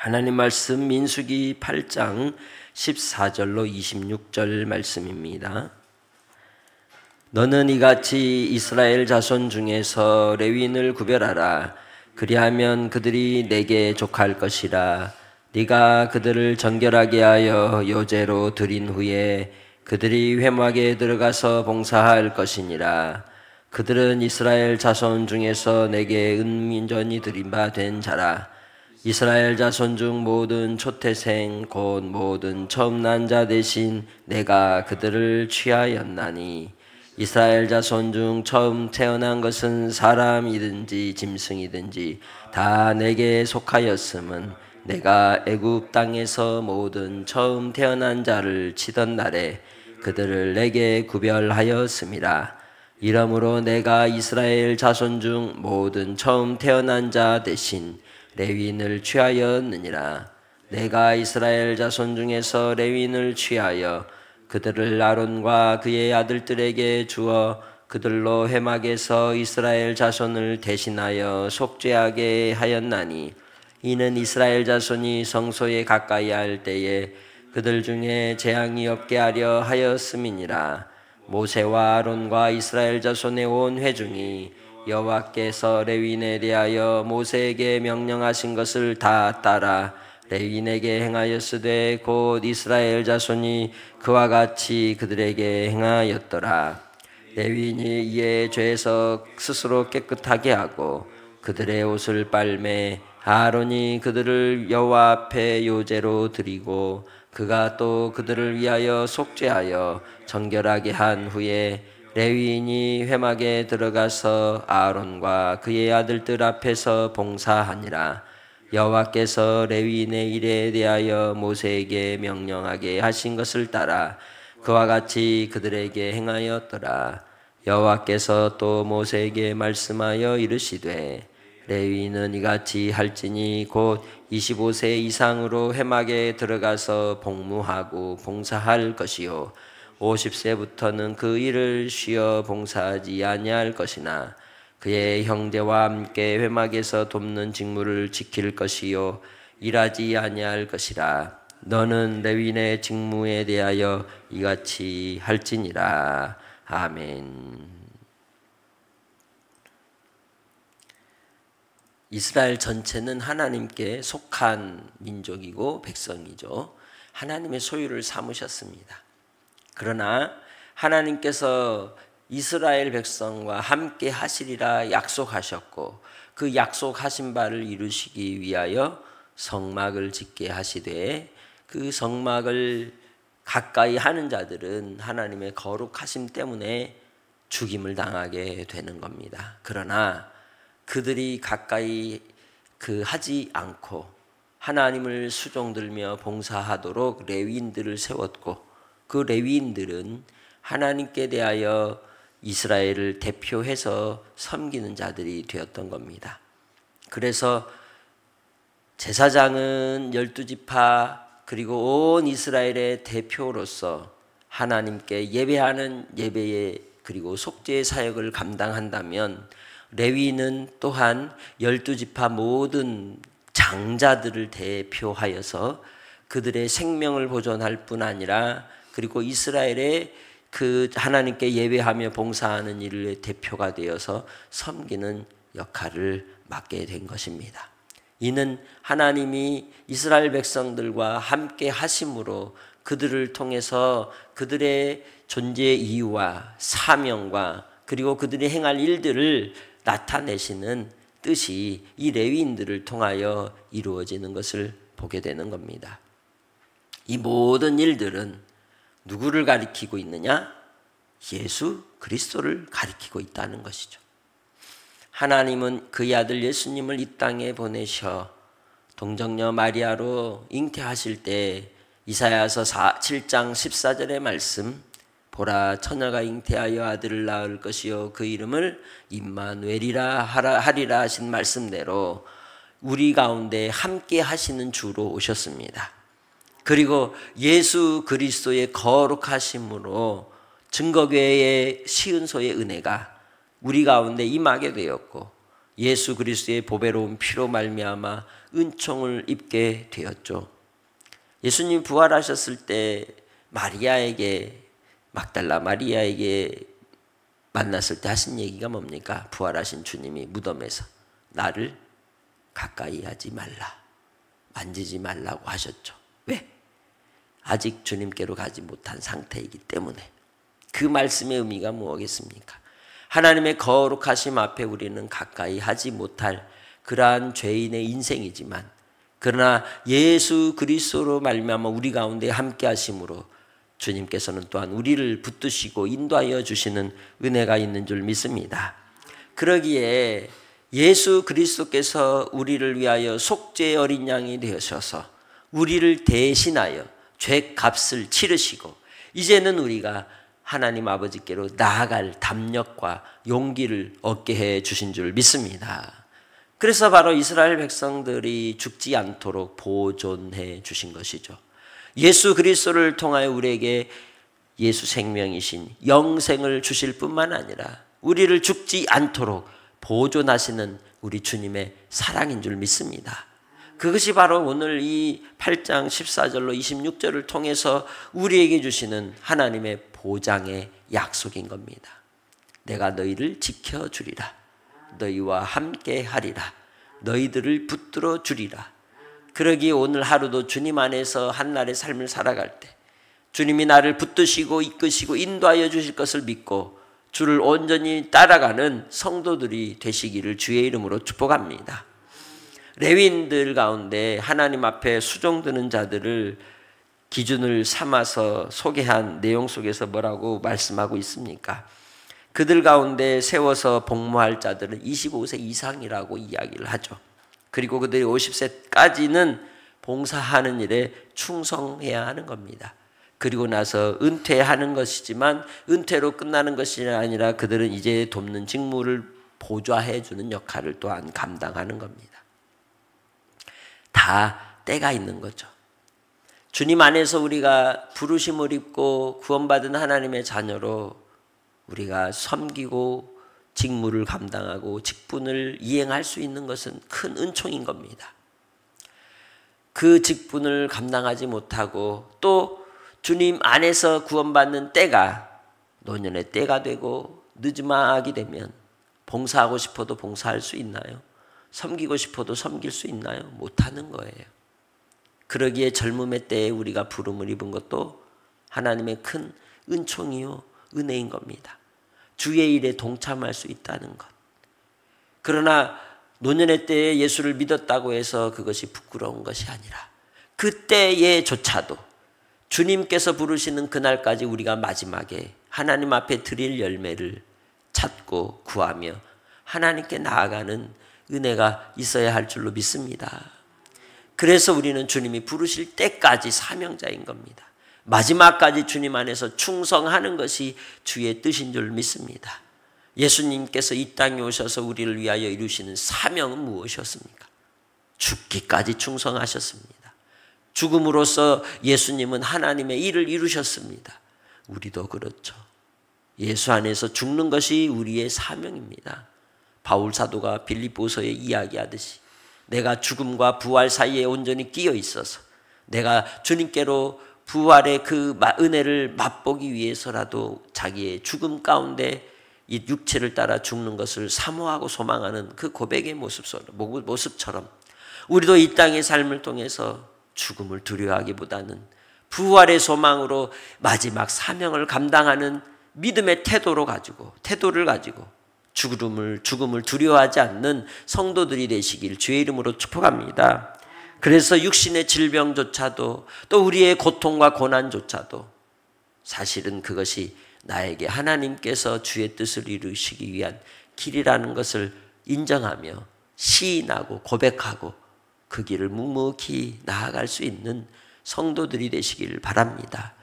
하나님 말씀 민수기 8장 14절로 26절 말씀입니다. 너는 이같이 이스라엘 자손 중에서 레위인을 구별하라. 그리하면 그들이 내게 족할 것이라. 네가 그들을 정결하게 하여 요제로 드린 후에 그들이 회막에 들어가서 봉사할 것이니라. 그들은 이스라엘 자손 중에서 내게 은민전이 드린 바 된 자라. 이스라엘 자손 중 모든 초태생 곧 모든 처음 난 자 대신 내가 그들을 취하였나니 이스라엘 자손 중 처음 태어난 것은 사람이든지 짐승이든지 다 내게 속하였음은 내가 애굽 땅에서 모든 처음 태어난 자를 치던 날에 그들을 내게 구별하였음이라. 이러므로 내가 이스라엘 자손 중 모든 처음 태어난 자 대신 레위인을 취하였느니라. 내가 이스라엘 자손 중에서 레위인을 취하여 그들을 아론과 그의 아들들에게 주어 그들로 회막에서 이스라엘 자손을 대신하여 속죄하게 하였나니 이는 이스라엘 자손이 성소에 가까이 할 때에 그들 중에 재앙이 없게 하려 하였음이니라. 모세와 아론과 이스라엘 자손의 온 회중이 여호와께서 레위인에 대하여 모세에게 명령하신 것을 다 따라 레위인에게 행하였으되 곧 이스라엘 자손이 그와 같이 그들에게 행하였더라. 레위인이 이에 죄에서 스스로 깨끗하게 하고 그들의 옷을 빨매 아론이 그들을 여호와 앞에 요제로 드리고 그가 또 그들을 위하여 속죄하여 정결하게 한 후에 레위인이 회막에 들어가서 아론과 그의 아들들 앞에서 봉사하니라. 여호와께서 레위인의 일에 대하여 모세에게 명령하게 하신 것을 따라 그와 같이 그들에게 행하였더라. 여호와께서 또 모세에게 말씀하여 이르시되 레위인은 이같이 할지니 곧 25세 이상으로 회막에 들어가서 복무하고 봉사할 것이요 50세부터는 그 일을 쉬어 봉사하지 아니할 것이나 그의 형제와 함께 회막에서 돕는 직무를 지킬 것이요 일하지 아니할 것이라. 너는 레위인의 직무에 대하여 이같이 할지니라. 아멘. 이스라엘 전체는 하나님께 속한 민족이고 백성이죠. 하나님의 소유를 삼으셨습니다. 그러나 하나님께서 이스라엘 백성과 함께 하시리라 약속하셨고 그 약속하신 바를 이루시기 위하여 성막을 짓게 하시되 그 성막을 가까이 하는 자들은 하나님의 거룩하심 때문에 죽임을 당하게 되는 겁니다. 그러나 그들이 가까이 하지 않고 하나님을 수종들며 봉사하도록 레위인들을 세웠고 그 레위인들은 하나님께 대하여 이스라엘을 대표해서 섬기는 자들이 되었던 겁니다. 그래서 제사장은 12지파 그리고 온 이스라엘의 대표로서 하나님께 예배하는 예배의 그리고 속죄의 사역을 감당한다면 레위인은 또한 12지파 모든 장자들을 대표하여서 그들의 생명을 보존할 뿐 아니라 그리고 이스라엘의 그 하나님께 예배하며 봉사하는 일의 대표가 되어서 섬기는 역할을 맡게 된 것입니다. 이는 하나님이 이스라엘 백성들과 함께 하심으로 그들을 통해서 그들의 존재의 이유와 사명과 그리고 그들이 행할 일들을 나타내시는 뜻이 이 레위인들을 통하여 이루어지는 것을 보게 되는 겁니다. 이 모든 일들은 누구를 가리키고 있느냐? 예수 그리스도를 가리키고 있다는 것이죠. 하나님은 그의 아들 예수님을 이 땅에 보내셔 동정녀 마리아로 잉태하실 때 이사야서 7장 14절의 말씀 보라 처녀가 잉태하여 아들을 낳을 것이요 그 이름을 임마누엘이라 하리라 하신 말씀대로 우리 가운데 함께 하시는 주로 오셨습니다. 그리고 예수 그리스도의 거룩하심으로 증거교회의 시은소의 은혜가 우리 가운데 임하게 되었고 예수 그리스도의 보배로운 피로 말미암아 은총을 입게 되었죠. 예수님 부활하셨을 때 마리아에게, 막달라 마리아에게 만났을 때 하신 얘기가 뭡니까? 부활하신 주님이 무덤에서 나를 가까이 하지 말라, 만지지 말라고 하셨죠. 왜? 아직 주님께로 가지 못한 상태이기 때문에. 그 말씀의 의미가 무엇이겠습니까? 하나님의 거룩하심 앞에 우리는 가까이 하지 못할 그러한 죄인의 인생이지만, 그러나 예수 그리스도로 말미암아 우리 가운데 함께 하심으로 주님께서는 또한 우리를 붙드시고 인도하여 주시는 은혜가 있는 줄 믿습니다. 그러기에 예수 그리스도께서 우리를 위하여 속죄의 어린 양이 되셔서 우리를 대신하여 죄값을 치르시고 이제는 우리가 하나님 아버지께로 나아갈 담력과 용기를 얻게 해 주신 줄 믿습니다. 그래서 바로 이스라엘 백성들이 죽지 않도록 보존해 주신 것이죠. 예수 그리스도를 통하여 우리에게 예수 생명이신 영생을 주실 뿐만 아니라 우리를 죽지 않도록 보존하시는 우리 주님의 사랑인 줄 믿습니다. 그것이 바로 오늘 이 8장 14절로 26절을 통해서 우리에게 주시는 하나님의 보장의 약속인 겁니다. 내가 너희를 지켜주리라. 너희와 함께 하리라. 너희들을 붙들어 주리라. 그러기에 오늘 하루도 주님 안에서 한날의 삶을 살아갈 때 주님이 나를 붙드시고 이끄시고 인도하여 주실 것을 믿고 주를 온전히 따라가는 성도들이 되시기를 주의 이름으로 축복합니다. 레위인들 가운데 하나님 앞에 수종드는 자들을 기준을 삼아서 소개한 내용 속에서 뭐라고 말씀하고 있습니까? 그들 가운데 세워서 복무할 자들은 25세 이상이라고 이야기를 하죠. 그리고 그들이 50세까지는 봉사하는 일에 충성해야 하는 겁니다. 그리고 나서 은퇴하는 것이지만 은퇴로 끝나는 것이 아니라 그들은 이제 돕는 직무를 보좌해 주는 역할을 또한 감당하는 겁니다. 다 때가 있는 거죠. 주님 안에서 우리가 부르심을 입고 구원받은 하나님의 자녀로 우리가 섬기고 직무를 감당하고 직분을 이행할 수 있는 것은 큰 은총인 겁니다. 그 직분을 감당하지 못하고 또 주님 안에서 구원받는 때가 노년의 때가 되고 늦음하게 되면 봉사하고 싶어도 봉사할 수 있나요? 섬기고 싶어도 섬길 수 있나요? 못하는 거예요. 그러기에 젊음의 때에 우리가 부름을 입은 것도 하나님의 큰 은총이요 은혜인 겁니다. 주의 일에 동참할 수 있다는 것. 그러나 노년의 때에 예수를 믿었다고 해서 그것이 부끄러운 것이 아니라 그때에조차도 주님께서 부르시는 그날까지 우리가 마지막에 하나님 앞에 드릴 열매를 찾고 구하며 하나님께 나아가는 은혜가 있어야 할 줄로 믿습니다. 그래서 우리는 주님이 부르실 때까지 사명자인 겁니다. 마지막까지 주님 안에서 충성하는 것이 주의 뜻인 줄 믿습니다. 예수님께서 이 땅에 오셔서 우리를 위하여 이루시는 사명은 무엇이었습니까? 죽기까지 충성하셨습니다. 죽음으로써 예수님은 하나님의 일을 이루셨습니다. 우리도 그렇죠. 예수 안에서 죽는 것이 우리의 사명입니다. 바울 사도가 빌립보서에 이야기하듯이 내가 죽음과 부활 사이에 온전히 끼어 있어서 내가 주님께로 부활의 그 은혜를 맛보기 위해서라도 자기의 죽음 가운데 이 육체를 따라 죽는 것을 사모하고 소망하는 그 고백의 모습처럼 우리도 이 땅의 삶을 통해서 죽음을 두려워하기보다는 부활의 소망으로 마지막 사명을 감당하는 믿음의 태도를 가지고 죽음을 두려워하지 않는 성도들이 되시길 주의 이름으로 축복합니다. 그래서 육신의 질병조차도 또 우리의 고통과 고난조차도 사실은 그것이 나에게 하나님께서 주의 뜻을 이루시기 위한 길이라는 것을 인정하며 시인하고 고백하고 그 길을 묵묵히 나아갈 수 있는 성도들이 되시길 바랍니다.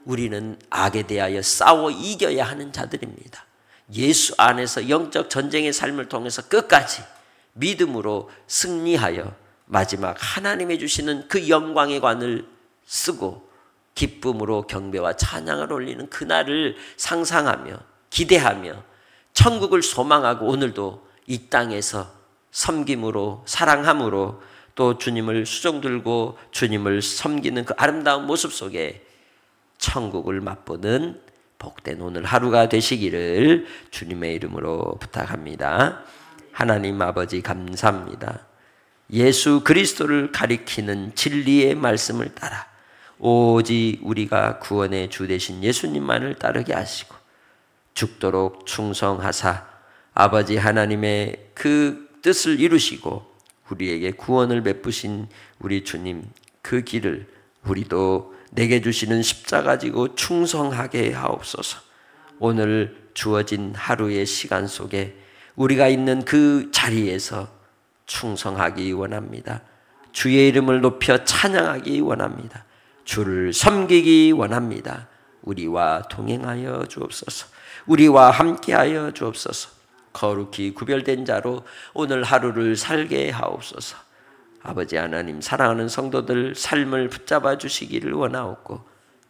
우리는 악에 대하여 싸워 이겨야 하는 자들입니다. 예수 안에서 영적 전쟁의 삶을 통해서 끝까지 믿음으로 승리하여 마지막 하나님이 주시는 그 영광의 관을 쓰고 기쁨으로 경배와 찬양을 올리는 그날을 상상하며 기대하며 천국을 소망하고 오늘도 이 땅에서 섬김으로 사랑함으로 또 주님을 수종 들고 주님을 섬기는 그 아름다운 모습 속에 천국을 맛보는 복된 오늘 하루가 되시기를 주님의 이름으로 부탁합니다. 하나님 아버지 감사합니다. 예수 그리스도를 가리키는 진리의 말씀을 따라 오직 우리가 구원의 주 되신 예수님만을 따르게 하시고 죽도록 충성하사 아버지 하나님의 그 뜻을 이루시고 우리에게 구원을 베푸신 우리 주님 그 길을 우리도 내게 주시는 십자가 지고 충성하게 하옵소서. 오늘 주어진 하루의 시간 속에 우리가 있는 그 자리에서 충성하기 원합니다. 주의 이름을 높여 찬양하기 원합니다. 주를 섬기기 원합니다. 우리와 동행하여 주옵소서. 우리와 함께하여 주옵소서. 거룩히 구별된 자로 오늘 하루를 살게 하옵소서. 아버지 하나님 사랑하는 성도들 삶을 붙잡아 주시기를 원하옵고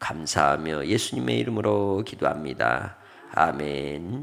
감사하며 예수님의 이름으로 기도합니다. 아멘.